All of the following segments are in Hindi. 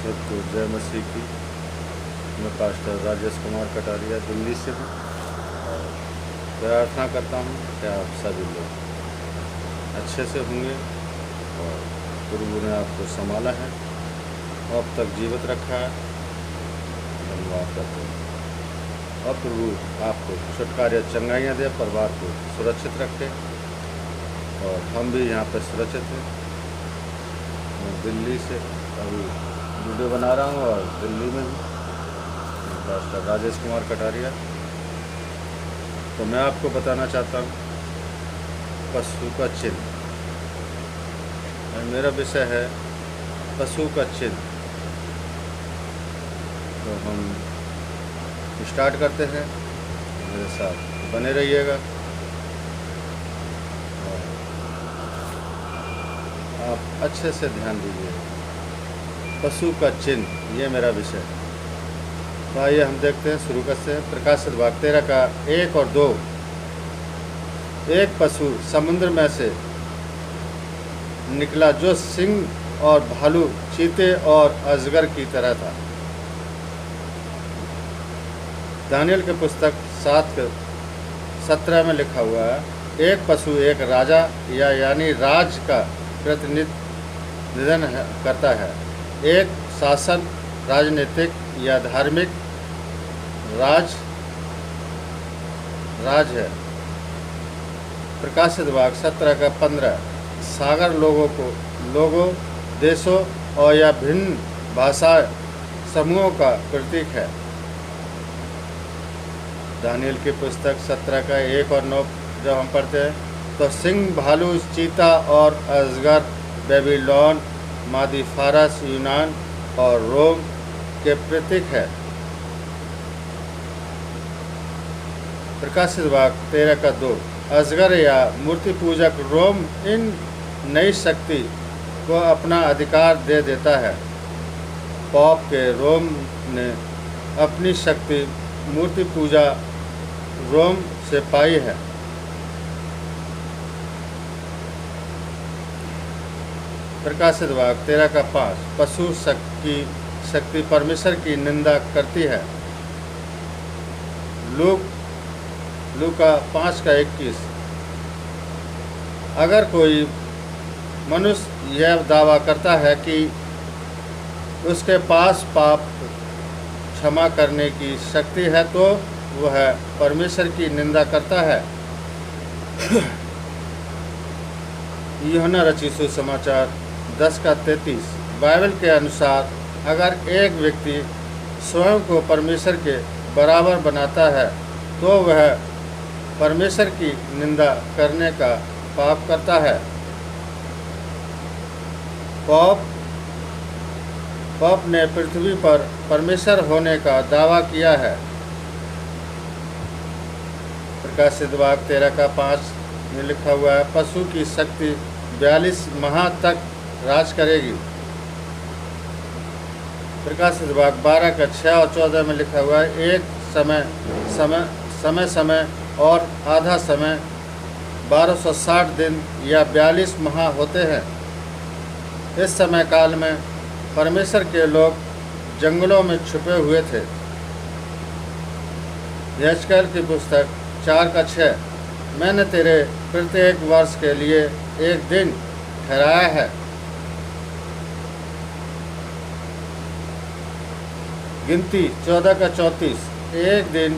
सबको जय मसीह की। मैं पास्टर राजेश कुमार कटारिया दिल्ली से हूँ और प्रार्थना करता हूँ कि आप सभी लोग अच्छे से होंगे और प्रभु ने आपको संभाला है, अब तक जीवित रखा है। धन्यवाद करते हैं और प्रभु आपको छुटकारे चंगाइयाँ दे, परिवार को सुरक्षित रखे और हम भी यहाँ पर सुरक्षित हैं। मैं दिल्ली से अभी वीडियो बना रहा हूँ और दिल्ली में हूँ, पास्टर राजेश कुमार कटारिया। तो मैं आपको बताना चाहता हूँ पशु का चिन्ह। मेरा विषय है पशु का चिन्ह। तो हम स्टार्ट करते हैं, मेरे साथ बने रहिएगा और आप अच्छे से ध्यान दीजिए। पशु का चिन्ह, ये मेरा विषय है। तो आइए हम देखते हैं, शुरू करते हैं। प्रकाशित भाग 13 का 1 और 2। एक पशु समुद्र में से निकला जो सिंह और भालू, चीते और अजगर की तरह था। दानियल के पुस्तक 7:17 में लिखा हुआ है, एक पशु एक राजा यानी राज का प्रतिनिधित्व करता है। एक शासन, राजनीतिक या धार्मिक राज है। प्रकाशित भाग 17 का 15 सागर लोगों, देशों और या भिन्न भाषा समूहों का प्रतीक है। दानियल की पुस्तक 17 का 1 और 9 जब हम पढ़ते हैं तो सिंह, भालू, चीता और अजगर बेबीलोन, मादी फारस, यूनान और रोम के प्रतीक है। प्रकाशित भाग 13 का 2 अजगर या मूर्ति पूजक रोम इन नई शक्ति को अपना अधिकार दे देता है। पॉप के रोम ने अपनी शक्ति मूर्ति पूजा रोम से पाई है। प्रकाशित भाग 13 का 5 पशु की शक्ति परमेश्वर की निंदा करती है। लूका 5 का 21 अगर कोई मनुष्य यह दावा करता है कि उसके पास पाप क्षमा करने की शक्ति है तो वह परमेश्वर की निंदा करता है। यूहन्ना रचित सुसमाचार 10 का 33 बाइबल के अनुसार अगर एक व्यक्ति स्वयं को परमेश्वर के बराबर बनाता है तो वह परमेश्वर की निंदा करने का पाप करता है। पॉप ने पृथ्वी पर परमेश्वर होने का दावा किया है। प्रकाशित भाग 13 का 5 में लिखा हुआ है, पशु की शक्ति 42 माह तक राज करेगी। प्रकाशित भाग 12 का 6 और 14 में लिखा हुआ है, एक समय और आधा समय 1260 दिन या 42 माह होते हैं। इस समय काल में परमेश्वर के लोग जंगलों में छुपे हुए थे। यहेजकेल की पुस्तक 4 का 6 मैंने तेरे प्रत्येक वर्ष के लिए एक दिन ठहराया है। गिनती 14 का 34 एक दिन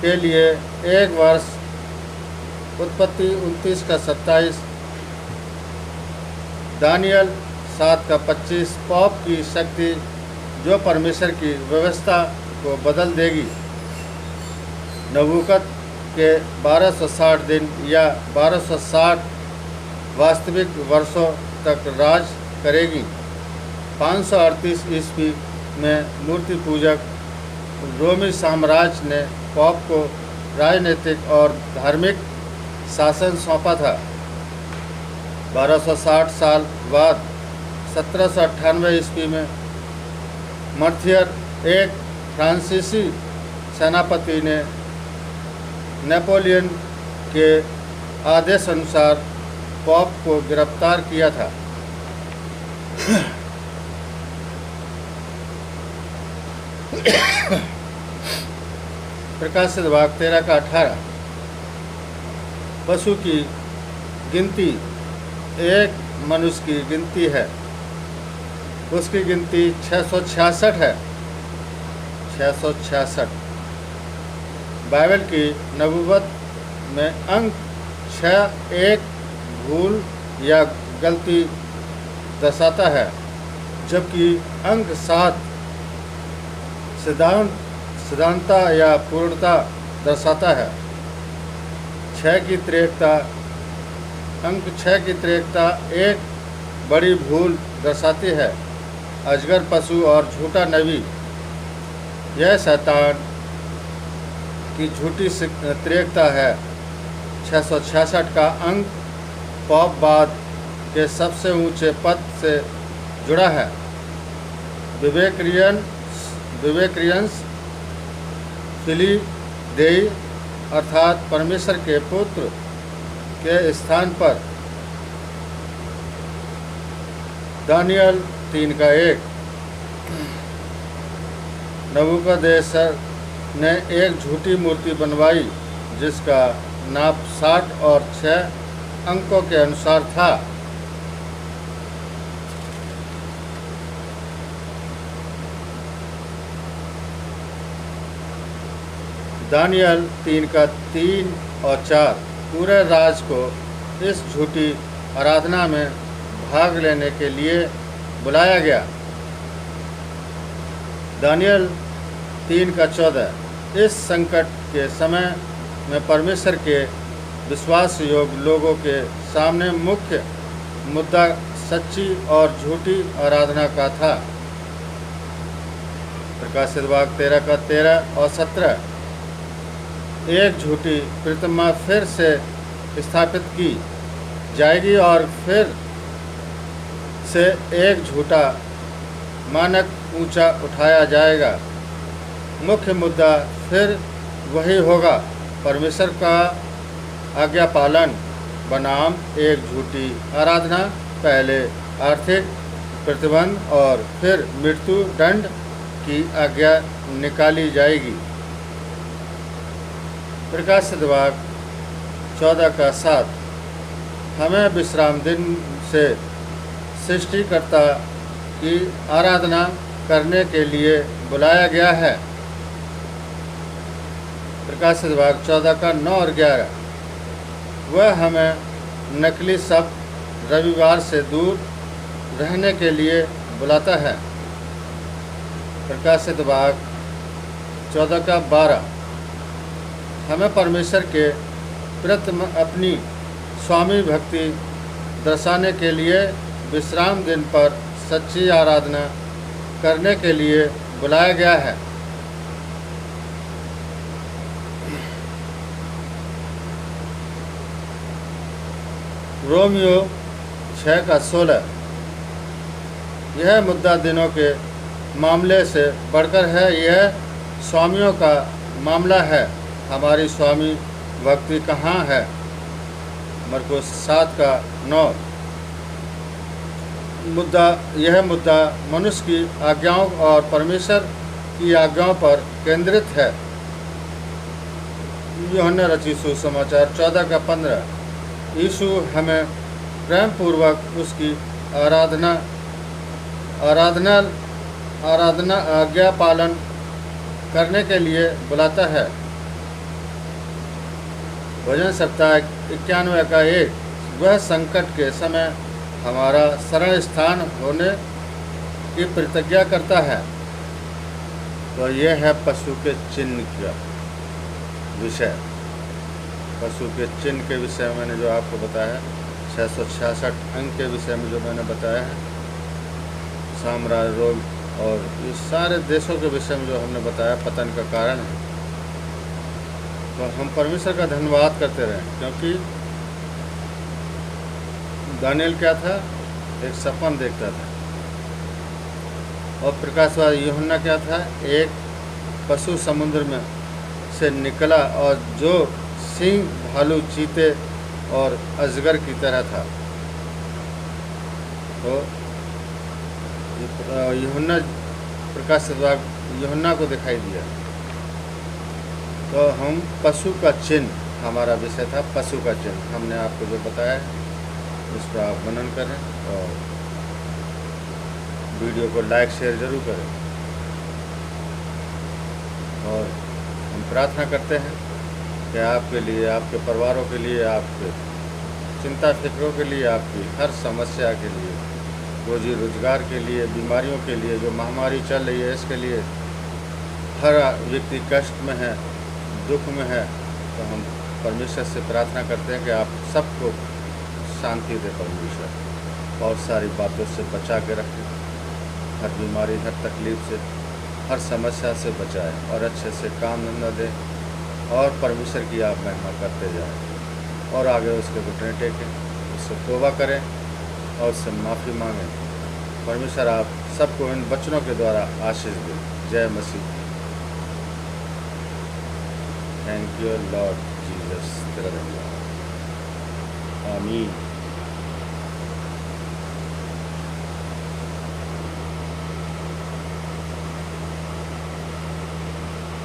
के लिए एक वर्ष। उत्पत्ति 29 का 27 दानियल 7 का 25 पॉप की शक्ति जो परमेश्वर की व्यवस्था को बदल देगी। नबूकत के 1260 दिन या 1260 वास्तविक वर्षों तक राज करेगी। 538 ईस्वी में मूर्ति पूजक रोमी साम्राज्य ने पॉप को राजनीतिक और धार्मिक शासन सौंपा था। 1260 साल बाद 1798 ईस्वी में मर्थियर एक फ्रांसीसी सेनापति ने नेपोलियन के आदेश अनुसार पॉप को गिरफ्तार किया था। प्रकाशित वाक्य 13 का 18। पशु की गिनती एक मनुष्य की गिनती है, उसकी गिनती 666 है। 666। बाइबल की नबूवत में अंक 6 एक भूल या गलती दर्शाता है, जबकि अंक 7 सिद्धांतता या पूर्णता दर्शाता है। 6 की त्रिएकता अंक 6 की त्रिएकता एक बड़ी भूल दर्शाती है। अजगर, पशु और झूठा नबी, यह शैतान की झूठी त्रिएकता है। 666 का अंक पापवाद के सबसे ऊंचे पद से जुड़ा है। विवेकरियंस फिली देई अर्थात परमेश्वर के पुत्र के स्थान पर दानियल 3 का 1। नबूकदनेस्सर ने एक झूठी मूर्ति बनवाई जिसका नाप 60 और 6 अंकों के अनुसार था। दानियल 3 का 3 और 4 पूरे राज को इस झूठी आराधना में भाग लेने के लिए बुलाया गया। दानियल 3 का 14 इस संकट के समय में परमेश्वर के विश्वास योग्य लोगों के सामने मुख्य मुद्दा सच्ची और झूठी आराधना का था। प्रकाशित वाक्य 13 का 13 और 17 एक झूठी प्रतिमा फिर से स्थापित की जाएगी और फिर से एक झूठा मानक ऊंचा उठाया जाएगा। मुख्य मुद्दा फिर वही होगा, परमेश्वर का आज्ञा पालन बनाम एक झूठी आराधना। पहले आर्थिक प्रतिबंध और फिर मृत्यु दंड की आज्ञा निकाली जाएगी। प्रकाशित वाक्य 14 का 7 हमें विश्राम दिन से सृष्टिकर्ता की आराधना करने के लिए बुलाया गया है। प्रकाशित वाक्य 14 का 9 और 11 वह हमें नकली शब्द रविवार से दूर रहने के लिए बुलाता है। प्रकाशित वाक्य 14 का 12 हमें परमेश्वर के प्रति अपनी स्वामी भक्ति दर्शाने के लिए विश्राम दिन पर सच्ची आराधना करने के लिए बुलाया गया है। रोमियो 6 का 16 यह मुद्दा दिनों के मामले से बढ़कर है, यह स्वामियों का मामला है। हमारी स्वामी भक्ति कहाँ है? मरकुस 7 का 9 यह मुद्दा मनुष्य की आज्ञाओं और परमेश्वर की आज्ञाओं पर केंद्रित है। यूहन्ना रचित सुसमाचार 14 का 15 यीशु हमें प्रेम पूर्वक उसकी आराधना आज्ञा पालन करने के लिए बुलाता है। भजन सप्ताह 91 का 1 वह संकट के समय हमारा शरण स्थान होने की प्रतिज्ञा करता है। तो यह है पशु के चिन्ह का विषय। पशु के चिन्ह के विषय में मैंने जो आपको बताया है, 666 अंक के विषय में जो मैंने बताया है, साम्राज्य रोग और इस सारे देशों के विषय में जो हमने बताया पतन का कारण है। तो हम परमेश्वर का धन्यवाद करते रहें, क्योंकि दानियल क्या था? एक सपन देखता था। और प्रकाशवाद यूहन्ना क्या था? एक पशु समुद्र में से निकला और जो सिंह, भालू, चीते और अजगर की तरह था। तो यूहन्ना प्रकाशित यूहन्ना को दिखाई दिया। तो हम पशु का चिन्ह, हमारा विषय था पशु का चिन्ह। हमने आपको जो बताया उस पर आप मनन करें और वीडियो को लाइक शेयर ज़रूर करें। और हम प्रार्थना करते हैं कि आपके लिए, आपके परिवारों के लिए, आपके चिंता फिक्रों के लिए, आपकी हर समस्या के लिए, रोजी रोजगार के लिए, बीमारियों के लिए, जो महामारी चल रही है इसके लिए, हर व्यक्ति कष्ट में है, दुख में है, तो हम परमेश्वर से प्रार्थना करते हैं कि आप सबको शांति दे परमेश्वर, और सारी बातों से बचा के रखें, हर बीमारी, हर तकलीफ़ से, हर समस्या से बचाए और अच्छे से काम धंधा दें और परमेश्वर की आप महिमा करते जाएं और आगे उसके घुटने टेकें, उससे तौबा करें और उससे माफ़ी मांगें। परमेश्वर आप सबको इन वचनों के द्वारा आशीष दें। जय मसीह। Thank you Lord Jesus. तेरा धन्यवाद। आमीन।